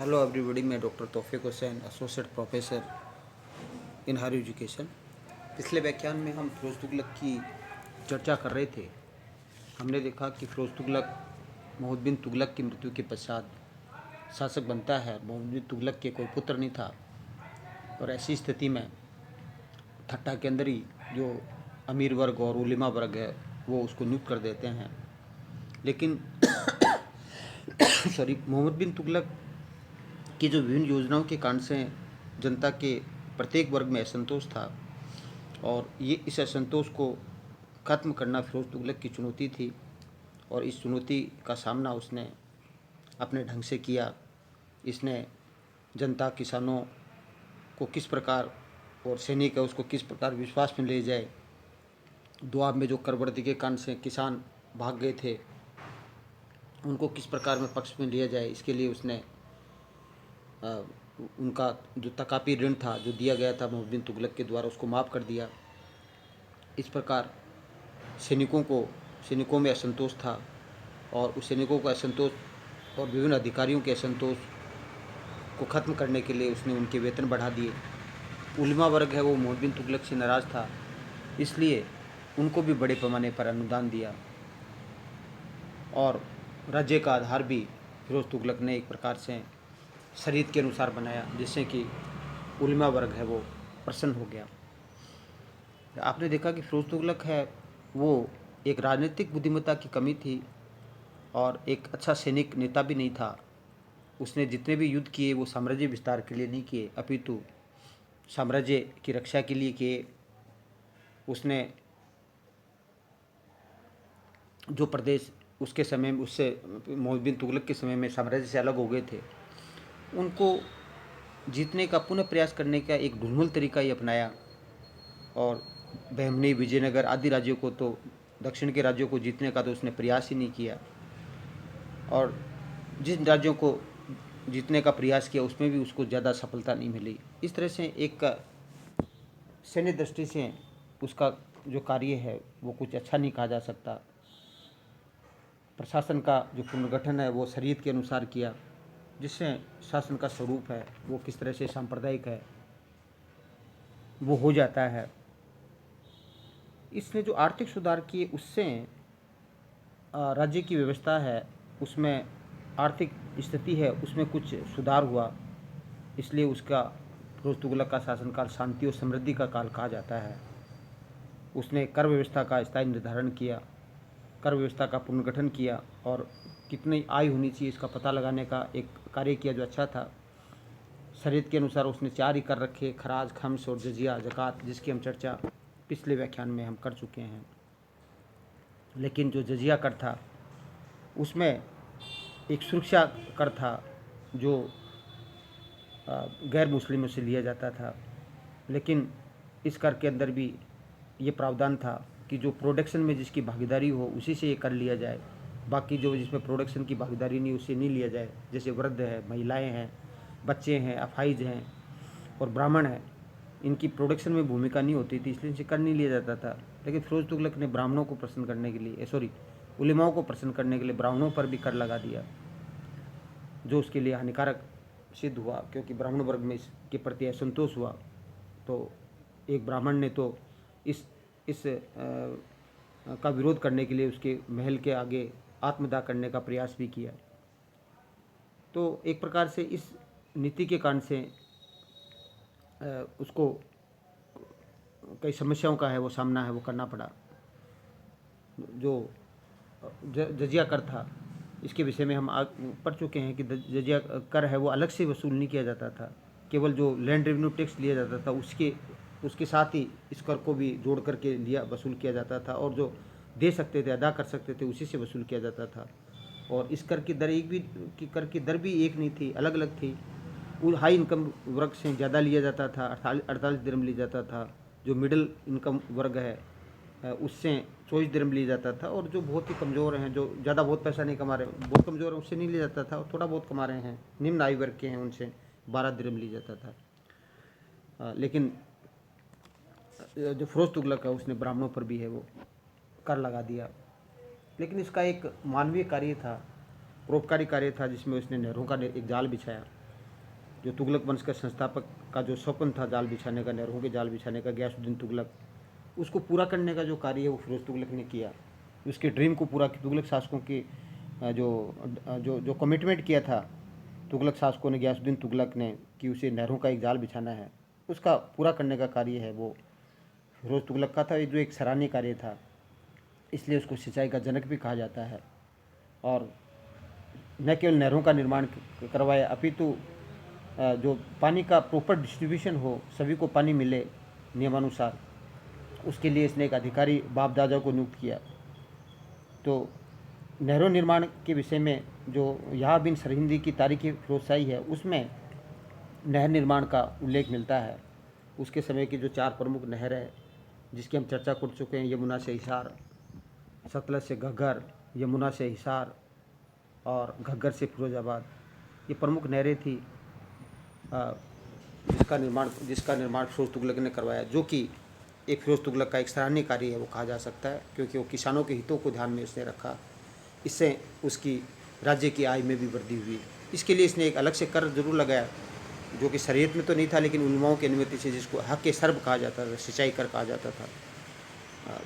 Hello everybody, मैं doctor Taufiq Hussain, associate professor in higher education. पिछले व्याख्यान में हम फ़िरोज़ तुगलक की चर्चा कर रहे थे। हमने देखा कि फ़िरोज़ तुगलक मोहम्मद बिन तुगलक की मृत्यु के पश्चात शासक बनता है। मोहम्मद बिन तुगलक के कोई पुत्र नहीं था और ऐसी स्थिति में ठट्टा के अंदर ही जो अमीर वर्ग और उलेमा वर्ग है वो उसको नियुक्त कर देते हैं। लेकिन मोहम्मद बिन तुगलक कि जो विभिन्न योजनाओं के कारण से जनता के प्रत्येक वर्ग में असंतोष था और ये इस असंतोष को ख़त्म करना फ़िरोज़ तुगलक की चुनौती थी और इस चुनौती का सामना उसने अपने ढंग से किया। इसने जनता किसानों को किस प्रकार और सैनिक है उसको किस प्रकार विश्वास में ले जाए। दोआब में जो करवृद्धि के कारण से किसान भाग गए थे उनको किस प्रकार में पक्ष में लिया जाए, इसके लिए उसने उनका जो तकापी ऋण था जो दिया गया था मोहम्मद बिन तुगलक के द्वारा उसको माफ़ कर दिया। इस प्रकार सैनिकों में असंतोष था और उस सैनिकों का असंतोष और विभिन्न अधिकारियों के असंतोष को ख़त्म करने के लिए उसने उनके वेतन बढ़ा दिए। उलमा वर्ग है वो मोहम्मद बिन तुगलक से नाराज़ था, इसलिए उनको भी बड़े पैमाने पर अनुदान दिया और राज्य का आधार भी फ़िरोज़ तुगलक ने एक प्रकार से शरीयत के अनुसार बनाया, जिससे कि उलमा वर्ग है वो प्रसन्न हो गया। आपने देखा कि फ़िरोज़ तुगलक है वो एक राजनीतिक बुद्धिमत्ता की कमी थी और एक अच्छा सैनिक नेता भी नहीं था। उसने जितने भी युद्ध किए वो साम्राज्य विस्तार के लिए नहीं किए, अपितु साम्राज्य की रक्षा के लिए किए। उसने जो प्रदेश उसके समय में उससे मोहम्मद बिन तुगलक के समय में साम्राज्य से अलग हो गए थे उनको जीतने का पुनः प्रयास करने का एक ढुलमुल तरीका ही अपनाया और बहमनी, विजयनगर आदि राज्यों को तो दक्षिण के राज्यों को जीतने का तो उसने प्रयास ही नहीं किया और जिन राज्यों को जीतने का प्रयास किया उसमें भी उसको ज़्यादा सफलता नहीं मिली। इस तरह से एक सैन्य दृष्टि से उसका जो कार्य है वो कुछ अच्छा नहीं कहा जा सकता। प्रशासन का जो पुनर्गठन है वो शरीयत के अनुसार किया, जिससे शासन का स्वरूप है वो किस तरह से सांप्रदायिक है वो हो जाता है। इसने जो आर्थिक सुधार किए उससे राज्य की व्यवस्था है उसमें आर्थिक स्थिति है उसमें कुछ सुधार हुआ, इसलिए उसका फ़िरोज़ तुगलक का शासनकाल शांति और समृद्धि का काल कहा जाता है। उसने कर व्यवस्था का स्थायी निर्धारण किया, कर व्यवस्था का पुनर्गठन किया और कितनी आय होनी चाहिए इसका पता लगाने का एक कार्य किया जो अच्छा था। शरीयत के अनुसार उसने 4 ही कर रखे, खराज, खम्स और जजिया, ज़कात, जिसकी हम चर्चा पिछले व्याख्यान में हम कर चुके हैं। लेकिन जो जजिया कर था उसमें एक सुरक्षा कर था जो गैर मुस्लिमों से लिया जाता था, लेकिन इस कर के अंदर भी ये प्रावधान था कि जो प्रोडक्शन में जिसकी भागीदारी हो उसी से ये कर लिया जाए, बाकी जो जिसमें प्रोडक्शन की भागीदारी नहीं उससे नहीं लिया जाए। जैसे वृद्ध है, महिलाएं हैं, बच्चे हैं, अफाइज हैं और ब्राह्मण हैं, इनकी प्रोडक्शन में भूमिका नहीं होती थी इसलिए इनसे कर नहीं लिया जाता था। लेकिन फ़िरोज़ तुगलक ने ब्राह्मणों को प्रसन्न करने के लिए उलेमाओं को प्रसन्न करने के लिए ब्राह्मणों पर भी कर लगा दिया, जो उसके लिए हानिकारक सिद्ध हुआ क्योंकि ब्राह्मण वर्ग में इसके प्रति असंतोष हुआ। तो एक ब्राह्मण ने तो इस का विरोध करने के लिए उसके महल के आगे आत्मदाह करने का प्रयास भी किया। तो एक प्रकार से इस नीति के कारण से उसको कई समस्याओं का है वो सामना है वो करना पड़ा। जो जजिया कर था इसके विषय में हम पढ़ चुके हैं कि जजिया कर है वो अलग से वसूल नहीं किया जाता था, केवल जो लैंड रेवेन्यू टैक्स लिया जाता था उसके साथ ही इस कर को भी जोड़ करके वसूल किया जाता था और जो दे सकते थे, अदा कर सकते थे, उसी से वसूल किया जाता था। और इस कर की दर भी एक नहीं थी, अलग अलग थी। हाई इनकम वर्ग से ज़्यादा लिया जाता था, 48 दिरहम लिया जाता था। जो मिडिल इनकम वर्ग है उससे 24 दिरहम लिया जाता था और जो बहुत ही कमज़ोर हैं, जो ज़्यादा बहुत पैसा नहीं कमा रहे, बहुत कमज़ोर हैं, उससे नहीं लिया जाता था। और थोड़ा बहुत कमा रहे हैं, निम्न आयु वर्ग के हैं, उनसे 12 दिरहम लिया जाता था। लेकिन जो फ़िरोज़ तुगलक है उसने ब्राह्मणों पर भी है वो कर लगा दिया। लेकिन इसका एक मानवीय कार्य था, परोपकारी कार्य था, जिसमें उसने नहरों का एक जाल बिछाया। जो तुगलक वंश का संस्थापक का जो स्वप्न था जाल बिछाने का, नहरों के जाल बिछाने का, गयासुद्दीन तुगलक, उसको पूरा करने का जो कार्य है वो फिरोज़ तुगलक ने किया। उसके ड्रीम को पूरा, तुगलक शासकों की जो जो जो कमिटमेंट किया था तुगलक शासकों ने, गयासुद्दीन तुगलक ने, कि उसे नहरों का एक जाल बिछाना है, उसका पूरा करने का कार्य है वो फिरोज़ तुगलक का था। ये जो एक सराहनीय कार्य था, इसलिए उसको सिंचाई का जनक भी कहा जाता है। और न केवल नहरों का निर्माण करवाया, अपितु जो पानी का प्रॉपर डिस्ट्रीब्यूशन हो, सभी को पानी मिले नियमानुसार, उसके लिए इसने एक अधिकारी बाप दादा को नियुक्त किया। तो नहरों निर्माण के विषय में जो यहाँ बिन सरहिंदी की तारीख़ फिरोजशाही है, उसमें नहर निर्माण का उल्लेख मिलता है। उसके समय की जो 4 प्रमुख नहर है जिसकी हम चर्चा कर चुके हैं, यमुना से हिसार, सतलज से घग्गर, यमुना से हिसार और घग्गर से फिरोजाबाद, ये प्रमुख नहरें थी जिसका निर्माण फिरोज़ तुगलक ने करवाया, जो कि एक फिरोज़ तुगलक का एक सराहनीय कार्य है वो कहा जा सकता है, क्योंकि वो किसानों के हितों को ध्यान में उसने रखा। इससे उसकी राज्य की आय में भी वृद्धि हुई। इसके लिए इसने एक अलग से कर जरूर लगाया, जो कि शरीयत में तो नहीं था, लेकिन उलमाओं की अनुमति से, जिसको हक सर्ब कहा जाता था, सिंचाई कर कहा जाता था,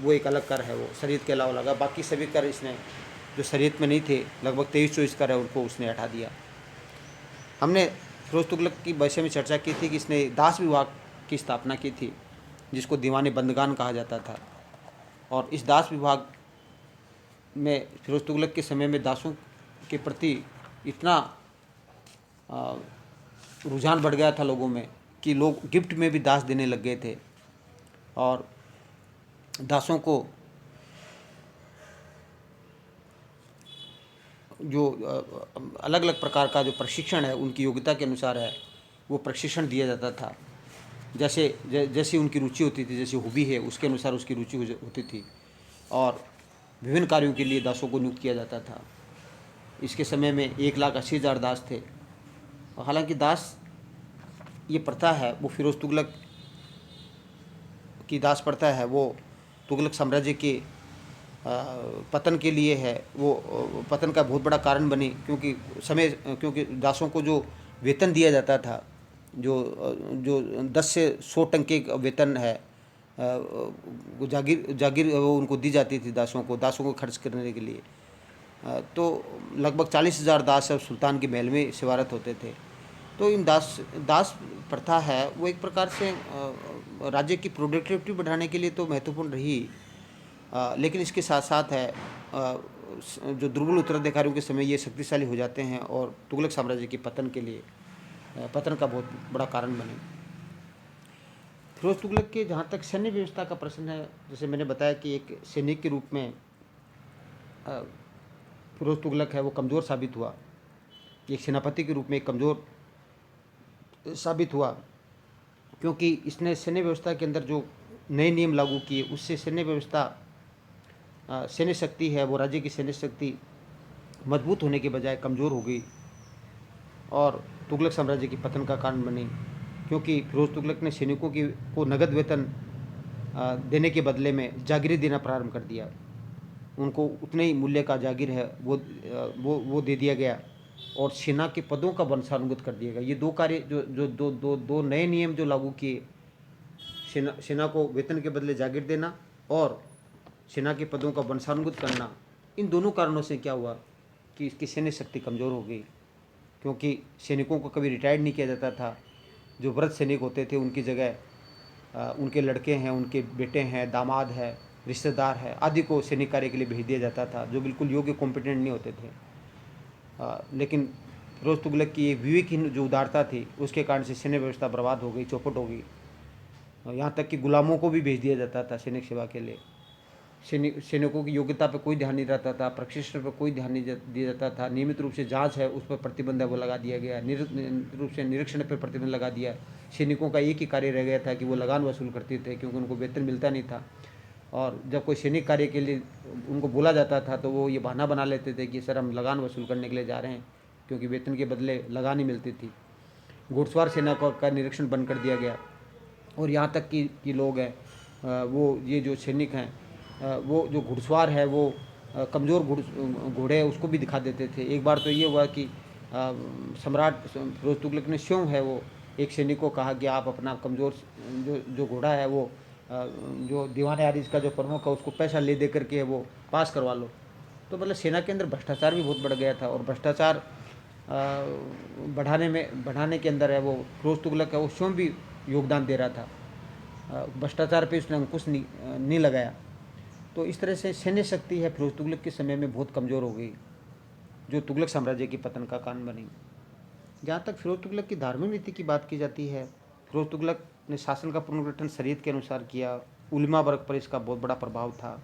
वो एक अलग कर है, वो शरीयत के अलावा लगा। बाकी सभी कर इसने जो शरीयत में नहीं थे, लगभग 23-24 कर है, उनको उसने हटा दिया। हमने फिरोज़ तुगलक की विषय में चर्चा की थी कि इसने दास विभाग की स्थापना की थी, जिसको दीवाने बंदगान कहा जाता था। और इस दास विभाग में फिरोज़ तुगलक के समय में दासों के प्रति इतना रुझान बढ़ गया था लोगों में कि लोग गिफ्ट में भी दास देने लग गए थे। और दासों को जो अलग अलग प्रकार का जो प्रशिक्षण है, उनकी योग्यता के अनुसार है, वो प्रशिक्षण दिया जाता था। जैसी उनकी रुचि होती थी, जैसी हॉबी है उसके अनुसार उसकी रुचि होती थी। और विभिन्न कार्यों के लिए दासों को नियुक्त किया जाता था। इसके समय में 1,80,000 दास थे। हालांकि दास ये प्रथा है वो फिरोज़ तुगलक की दास प्रथा है, वो तुगलक साम्राज्य के पतन के लिए है, वो पतन का बहुत बड़ा कारण बनी, क्योंकि दासों को जो वेतन दिया जाता था, जो 10 से 100 टंके वेतन है, जागीर वो उनको दी जाती थी दासों को खर्च करने के लिए। तो लगभग 40,000 दास अब सुल्तान के महल में सेवारत होते थे। तो इन दास प्रथा है वो एक प्रकार से राज्य की प्रोडक्टिविटी बढ़ाने के लिए तो महत्वपूर्ण रही, लेकिन इसके साथ साथ है जो दुर्बल उत्तराधिकारियों के समय ये शक्तिशाली हो जाते हैं और तुगलक साम्राज्य के पतन का बहुत बड़ा कारण बने। फिरोज़ तुगलक के जहाँ तक सैन्य व्यवस्था का प्रश्न है, जैसे मैंने बताया कि एक सैनिक के रूप में फिरोज़ तुगलक है वो कमज़ोर साबित हुआ, एक सेनापति के रूप में कमज़ोर साबित हुआ, क्योंकि इसने सैन्य व्यवस्था के अंदर जो नए नियम लागू किए, उससे सैन्य शक्ति है वो, राज्य की सैन्य शक्ति मजबूत होने के बजाय कमज़ोर हो गई और तुगलक साम्राज्य की पतन का कारण बनी। क्योंकि फिरोज़ तुगलक ने सैनिकों को नगद वेतन देने के बदले में जागीरें देना प्रारंभ कर दिया। उनको उतने ही मूल्य का जागीर है वो दे दिया गया और सेना के पदों का वंशानुगत कर दिया गया। ये दो कार्य दो नए नियम जो लागू किए, सेना को वेतन के बदले जागीर देना और सेना के पदों का वंशानुगत करना, इन दोनों कारणों से क्या हुआ कि इसकी सैन्य शक्ति कमज़ोर हो गई। क्योंकि सैनिकों को कभी रिटायर्ड नहीं किया जाता था। जो वृद्ध सैनिक होते थे उनकी जगह उनके लड़के हैं, उनके बेटे हैं, दामाद है, रिश्तेदार है आदि को सैनिक कार्य के लिए भेज दिया जाता था, जो बिल्कुल योग्य कॉम्पिटेंट नहीं होते थे। लेकिन फिरोज़ तुगलक की एक विवेकहीन जो उदारता थी, उसके कारण से सैन्य व्यवस्था बर्बाद हो गई, चौपट हो गई। यहाँ तक कि गुलामों को भी भेज दिया जाता था सैनिक सेवा के लिए। सैनिकों की योग्यता पर कोई ध्यान नहीं रहता था, प्रशिक्षण पर कोई ध्यान नहीं दिया जाता था। नियमित रूप से जांच है उस पर प्रतिबंध है वो लगा दिया गया, नियमित रूप से निरीक्षण पर प्रतिबंध लगा दिया। सैनिकों का एक ही कार्य रह गया था कि वो लगान वसूल करते थे, क्योंकि उनको वेतन मिलता नहीं था। और जब कोई सैनिक कार्य के लिए उनको बोला जाता था तो वो ये बहाना बना लेते थे कि सर हम लगान वसूल करने के लिए जा रहे हैं, क्योंकि वेतन के बदले लगान ही मिलती थी। घुड़सवार सेना का निरीक्षण बंद कर दिया गया। और यहाँ तक कि लोग हैं वो ये जो सैनिक हैं वो जो घुड़सवार है वो कमज़ोर घोड़े उसको भी दिखा देते थे। एक बार तो ये हुआ कि सम्राट फिरोज तुगलक ने स्वयं है वो एक सैनिक को कहा कि आप अपना कमज़ोर जो जो घोड़ा है वो जो दीवान आरिज का जो प्रमुख है उसको पैसा ले दे करके वो पास करवा लो। तो मतलब सेना के अंदर भ्रष्टाचार भी बहुत बढ़ गया था, और भ्रष्टाचार बढ़ाने के अंदर है वो फिरोज तुगलक है वो स्वयं भी योगदान दे रहा था। भ्रष्टाचार पे उसने अंकुश नहीं लगाया। तो इस तरह से सैन्य शक्ति है फिरोज तुगलक के समय में बहुत कमज़ोर हो गई, जो तुगलक साम्राज्य की पतन का कारण बनी। जहाँ तक फिरोज तुगलक की धार्मिक नीति की बात की जाती है, फिरोज तुगलक ने शासन का पुनर्गठन शरीयत के अनुसार किया। उलमा वर्ग पर इसका बहुत बड़ा प्रभाव था,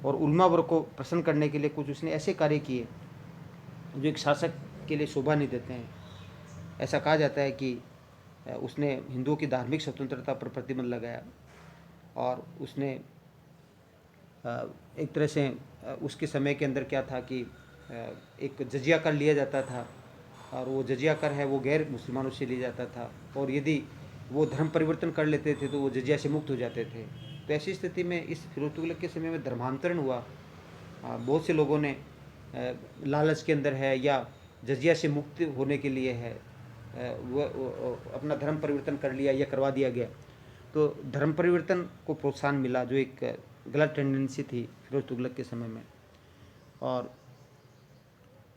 और उलमा वर्ग को प्रसन्न करने के लिए कुछ उसने ऐसे कार्य किए जो एक शासक के लिए शोभा नहीं देते हैं। ऐसा कहा जाता है कि उसने हिंदुओं की धार्मिक स्वतंत्रता पर प्रतिबंध लगाया, और उसने एक तरह से उसके समय के अंदर क्या था कि एक जजिया कर लिया जाता था, और वो जजिया कर है वो गैर मुसलमानों से लिया जाता था, और यदि वो धर्म परिवर्तन कर लेते थे तो वो जजिया से मुक्त हो जाते थे। तो ऐसी स्थिति में इस फिरोज तुगलक के समय में धर्मांतरण हुआ। बहुत से लोगों ने लालच के अंदर है या जजिया से मुक्त होने के लिए है वो अपना धर्म परिवर्तन कर लिया या करवा दिया गया। तो धर्म परिवर्तन को प्रोत्साहन मिला, जो एक गलत टेंडेंसी थी फिरोज तुगलक के समय में। और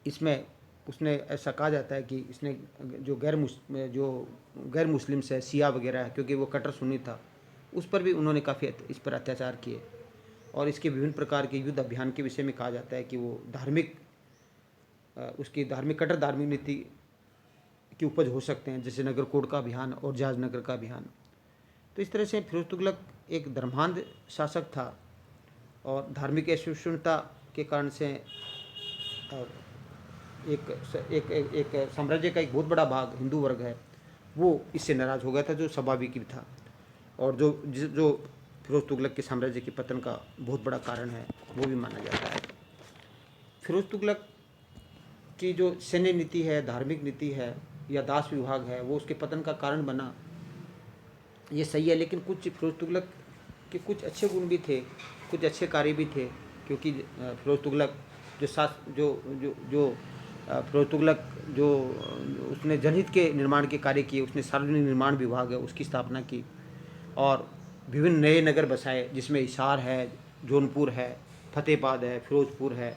इसमें उसने ऐसा कहा जाता है कि इसने जो गैर मुस्लिम है शिया वगैरह है, क्योंकि वो कट्टर सुन्नी था, उस पर भी उन्होंने काफ़ी इस पर अत्याचार किए। और इसके विभिन्न प्रकार के युद्ध अभियान के विषय में कहा जाता है कि वो उसकी कट्टर धार्मिक नीति की उपज हो सकते हैं, जैसे नगरकोट का अभियान और जहाज नगर का अभियान। तो इस तरह से फिरोज तुगलक एक धर्मांध शासक था, और धार्मिक असहिष्णुता के कारण से एक साम्राज्य का एक बहुत बड़ा भाग हिंदू वर्ग है वो इससे नाराज़ हो गया था, जो स्वाभाविक भी था, और जो फिरोज तुगलक के साम्राज्य के पतन का बहुत बड़ा कारण है वो भी माना जाता है। फिरोज तुगलक की जो सैन्य नीति है, धार्मिक नीति है या दास विभाग है, वो उसके पतन का कारण बना, ये सही है। लेकिन कुछ फिरोज तुगलक के कुछ अच्छे गुण भी थे, कुछ अच्छे कार्य भी थे, क्योंकि फिरोज तुगलक जो फिरोज तुगलक जो उसने जनहित के निर्माण के कार्य किए, उसने सार्वजनिक निर्माण विभाग है उसकी स्थापना की, और विभिन्न नए नगर बसाए, जिसमें हिसार है, जौनपुर है, फतेहबाद है, फिरोजपुर है,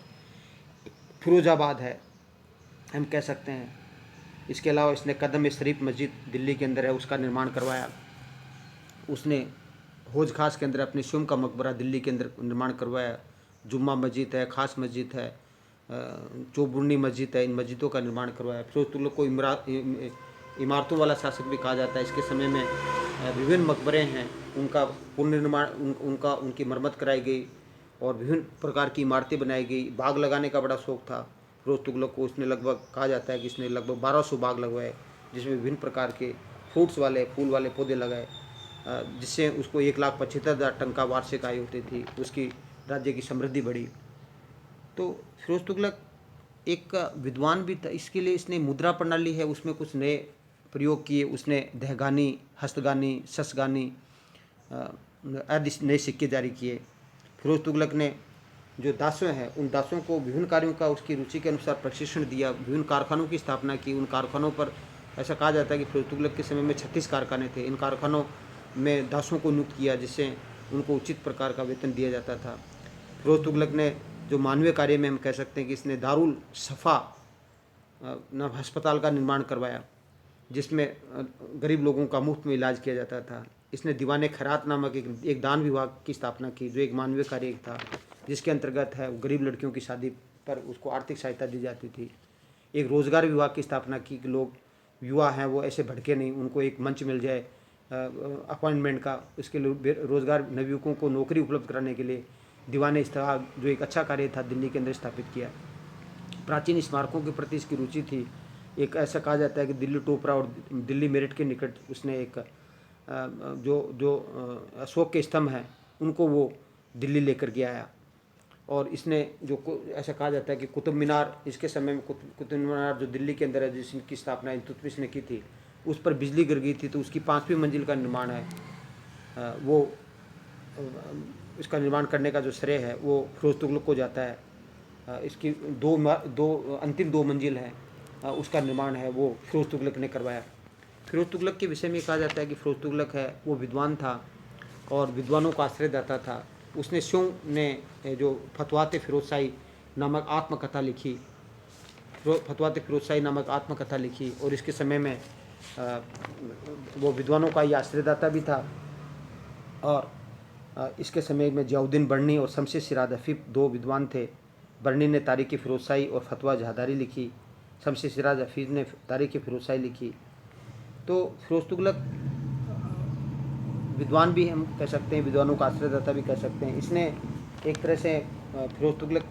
फिरोजाबाद है, हम कह सकते हैं। इसके अलावा इसने कदम शरीफ मस्जिद दिल्ली के अंदर है उसका निर्माण करवाया। उसने हौज खास के अंदर अपने स्वयं का मकबरा दिल्ली के अंदर निर्माण करवाया। जुम्मा मस्जिद है, खास मस्जिद है, चौबुर्नी मस्जिद है, इन मस्जिदों का निर्माण करवाया। फिरोज तुगलक को इमारतों वाला शासक भी कहा जाता है। इसके समय में विभिन्न मकबरे हैं, उनका पुनर्निर्माण उनकी मरम्मत कराई गई, और विभिन्न प्रकार की इमारतें बनाई गई। बाग लगाने का बड़ा शौक था फिरोज तुगलक को। उसने लगभग कहा जाता है कि इसने लगभग 1200 बाग लगवाए, जिसमें विभिन्न प्रकार के फ्रूट्स वाले फूल वाले पौधे लगाए, जिससे उसको 1,75,000 टन का वार्षिक आय होती थी। उसकी राज्य की समृद्धि बढ़ी। तो फिरोज तुगलक एक विद्वान भी था, इसके लिए इसने मुद्रा प्रणाली है उसमें कुछ नए प्रयोग किए। उसने दहगानी, हस्तगानी, शशगानी आदि नए सिक्के जारी किए। फिरोज तुगलक ने जो दासों हैं उन दासों को विभिन्न कार्यों का उसकी रुचि के अनुसार प्रशिक्षण दिया। विभिन्न कारखानों की स्थापना की। उन कारखानों पर ऐसा कहा जाता है कि फिरोज तुगलक के समय में 36 कारखाने थे। इन कारखानों में दासों को नियुक्त किया, जिससे उनको उचित प्रकार का वेतन दिया जाता था। फिरोज तुगलक ने जो मानवीय कार्य में हम कह सकते हैं कि इसने दारुल सफ़ा अस्पताल का निर्माण करवाया, जिसमें गरीब लोगों का मुफ्त में इलाज किया जाता था। इसने दीवाने खैरात नामक एक दान विभाग की स्थापना की, जो एक मानवीय कार्य था, जिसके अंतर्गत है गरीब लड़कियों की शादी पर उसको आर्थिक सहायता दी जाती थी। एक रोज़गार विभाग की स्थापना की कि लोग युवा हैं वो ऐसे भटके नहीं, उनको एक मंच मिल जाए अपॉइंटमेंट का। उसके लिए रोज़गार नवयुवकों को नौकरी उपलब्ध कराने के लिए दीवाने इस्तेहाल, जो एक अच्छा कार्य था, दिल्ली के अंदर स्थापित किया। प्राचीन स्मारकों के प्रति इसकी रुचि थी। एक ऐसा कहा जाता है कि दिल्ली टोपरा और दिल्ली मेरठ के निकट उसने एक जो अशोक के स्तंभ हैं उनको वो दिल्ली लेकर के आया। और इसने ऐसा कहा जाता है कि कुतुब मीनार, इसके समय में कुतुब मीनार जो दिल्ली के अंदर है, जिसकी स्थापना इल्तुतमिश ने की थी, उस पर बिजली गिर गई थी, तो उसकी 5वीं मंजिल का निर्माण है वो इसका निर्माण करने का जो श्रेय है वो फिरोज तुगलक को जाता है। इसकी अंतिम 2 मंजिल हैं, उसका निर्माण है वो फिरोज़ तुगलक ने करवाया। फिरोज़ तुगलक के विषय में कहा जाता है कि फिरोज़ तुगलक है वो विद्वान था और विद्वानों का आश्रय दाता था। उसने स्यों ने जो फतवात फ़िरोज़शाही नामक आत्मकथा लिखी, फतवात फ़िरोज़शाही नामक आत्मकथा लिखी, और इसके समय में वो विद्वानों का ये आश्रयदाता भी था। और इसके समय में जियाउद्दीन बर्नी और शमशेर सिराज हफीज़ दो विद्वान थे। बर्नी ने तारीख़ फ़िरोज़शाही और फतवा जहादारी लिखी, शमशेर सिराज हफीज़ ने तारीख़ फ़िरोज़शाही लिखी। तो फिरोज़ तुगलक विद्वान भी हम कह सकते हैं, विद्वानों का आश्रयदाता भी कह सकते हैं। इसने एक तरह से फिरोज़ तुगलक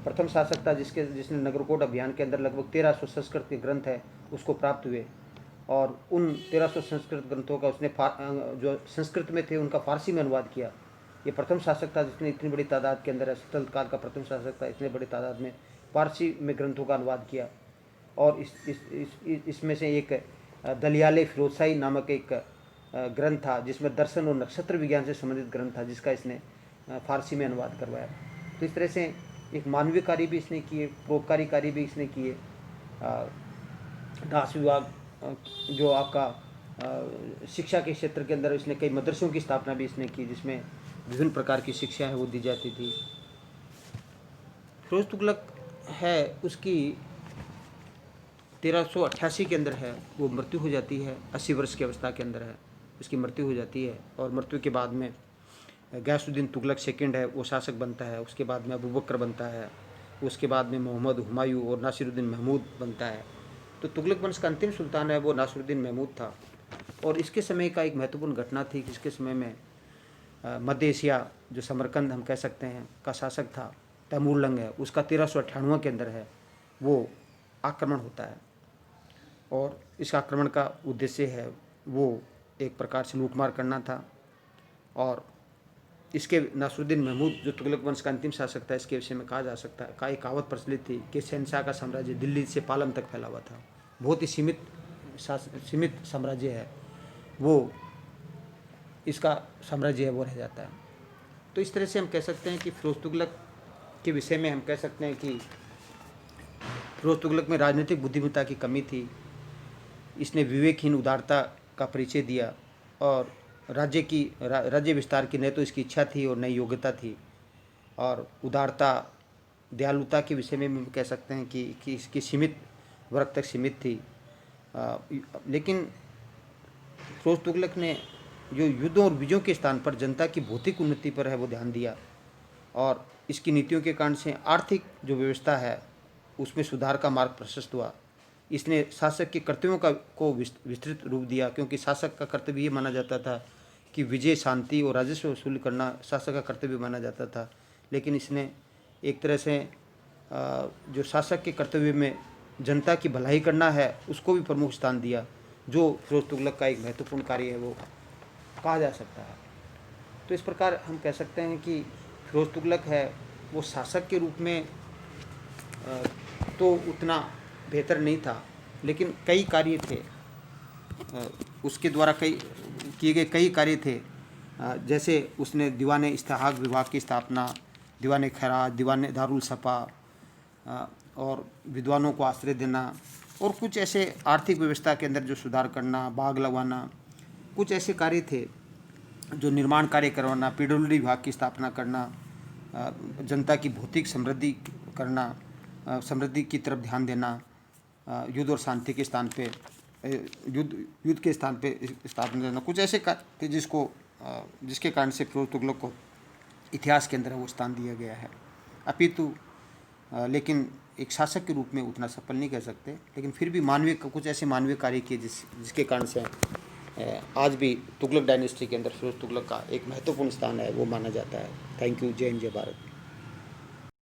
प्रथम शासक था जिसने नगरकोट अभियान के अंदर लगभग 1300 संस्कृत के ग्रंथ है उसको प्राप्त हुए, और उन 1300 संस्कृत ग्रंथों का उसने जो संस्कृत में थे उनका फारसी में अनुवाद किया। ये प्रथम शासक था जिसने इतनी बड़ी तादाद के अंदर, सल्तनत काल का प्रथम शासक था, इतने बड़ी तादाद में फारसी में ग्रंथों का अनुवाद किया। और इसमें से एक दलियाले फ़िरोज़शाही नामक एक ग्रंथ था जिसमें दर्शन और नक्षत्र विज्ञान से संबंधित ग्रंथ था, जिसका इसने फारसी में अनुवाद करवाया। तो इस तरह से एक मानवीय कार्य भी इसने किए, परोपकारी कार्य भी इसने किए। दास विभाग जो आपका शिक्षा के क्षेत्र के अंदर इसने कई मदरसों की स्थापना भी इसने की, जिसमें विभिन्न प्रकार की शिक्षा है वो दी जाती थी। फिरोज़ तुगलक है उसकी 1388 के अंदर है वो मृत्यु हो जाती है, 80 वर्ष की अवस्था के अंदर है उसकी मृत्यु हो जाती है। और मृत्यु के बाद में गयासुद्दीन तुगलक सेकंड है वो शासक बनता है, उसके बाद में अबू बकर बनता है, उसके बाद में मोहम्मद हुमायूं और नासिरुद्दीन महमूद बनता है। तो तुगलक वंश का अंतिम सुल्तान है वो नासिरुद्दीन महमूद था। और इसके समय का एक महत्वपूर्ण घटना थी कि इसके समय में मध्य एशिया जो समरकंद हम कह सकते हैं का शासक था तैमूरलंग है, उसका 1398 के अंदर है वो आक्रमण होता है। और इस आक्रमण का उद्देश्य है वो एक प्रकार से लूटमार करना था। और इसके नासिरुद्दीन महमूद जो तुगलक वंश का अंतिम शासक था, इसके विषय में कहा जा सकता है का एक कहावत प्रचलित थी कि शहनशाह का साम्राज्य दिल्ली से पालम तक फैला हुआ था, बहुत ही सीमित साम्राज्य है वो, इसका साम्राज्य है वो रह जाता है। तो इस तरह से हम कह सकते हैं कि फिरोज़ तुगलक के विषय में हम कह सकते हैं कि फिरोज़ तुगलक में राजनीतिक बुद्धिमत्ता की कमी थी। इसने विवेकहीन उदारता का परिचय दिया और राज्य विस्तार की न तो इसकी इच्छा थी और न योग्यता थी। और उदारता दयालुता के विषय में भी कह सकते हैं कि इसकी सीमित वर्ग तक सीमित थी। लेकिन फिरोज़ तुगलक ने जो युद्धों और विजयों के स्थान पर जनता की भौतिक उन्नति पर है वो ध्यान दिया, और इसकी नीतियों के कारण से आर्थिक जो व्यवस्था है उसमें सुधार का मार्ग प्रशस्त हुआ। इसने शासक के कर्तव्यों को विस्तृत रूप दिया, क्योंकि शासक का कर्तव्य ये माना जाता था कि विजय, शांति और राजस्व वसूल करना शासक का कर्तव्य माना जाता था। लेकिन इसने एक तरह से जो शासक के कर्तव्य में जनता की भलाई करना है उसको भी प्रमुख स्थान दिया, जो फिरोज़ तुगलक का एक महत्वपूर्ण कार्य है वो कहा जा सकता है। तो इस प्रकार हम कह सकते हैं कि फिरोज़ तुगलक है वो शासक के रूप में तो उतना बेहतर नहीं था, लेकिन कई कार्य थे उसके द्वारा किए गए कई कार्य थे। जैसे उसने दीवान इस्तेहाक विभाग की स्थापना, दीवान खैरात, दीवान दारुल सफ़ा और विद्वानों को आश्रय देना, और कुछ ऐसे आर्थिक व्यवस्था के अंदर जो सुधार करना, बाग लगवाना, कुछ ऐसे कार्य थे जो निर्माण कार्य करवाना, पीडब्ल्यूडी विभाग की स्थापना करना, जनता की भौतिक समृद्धि करना, समृद्धि की तरफ ध्यान देना, युद्ध और शांति के स्थान पे युद्ध के स्थान पे स्थापना देना, कुछ ऐसे कार्य जिसके कारण से फिरोज़ तुगलक को इतिहास के अंदर वो स्थान दिया गया है। अपितु लेकिन एक शासक के रूप में उतना सफल नहीं कह सकते, लेकिन फिर भी कुछ ऐसे मानवीय कार्य किए जिसके कारण से आज भी तुगलक डायनेस्टी के अंदर फिरोज़ तुगलक का एक महत्वपूर्ण स्थान है वो माना जाता है। Thank you. जय हिंद, जय भारत।